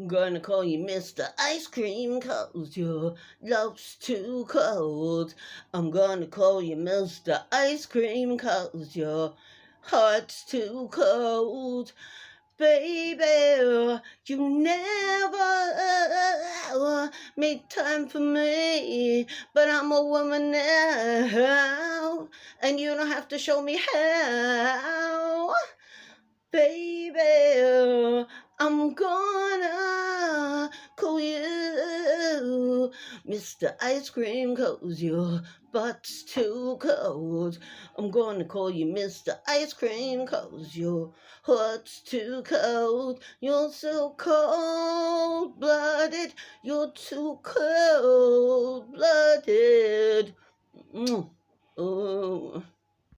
Gonna call you Mr. Ice Cream 'cause your love's too cold. I'm gonna call you Mr. Ice Cream 'cause your heart's too cold. Baby, you never made time for me, but I'm a woman now, and you don't have to show me how. Baby, I'm gonna call you Mr. Ice Cream 'cause your butt's too cold. I'm gonna call you Mr. Ice Cream 'cause your heart's too cold. You're so cold-blooded. You're too cold-blooded. Oh.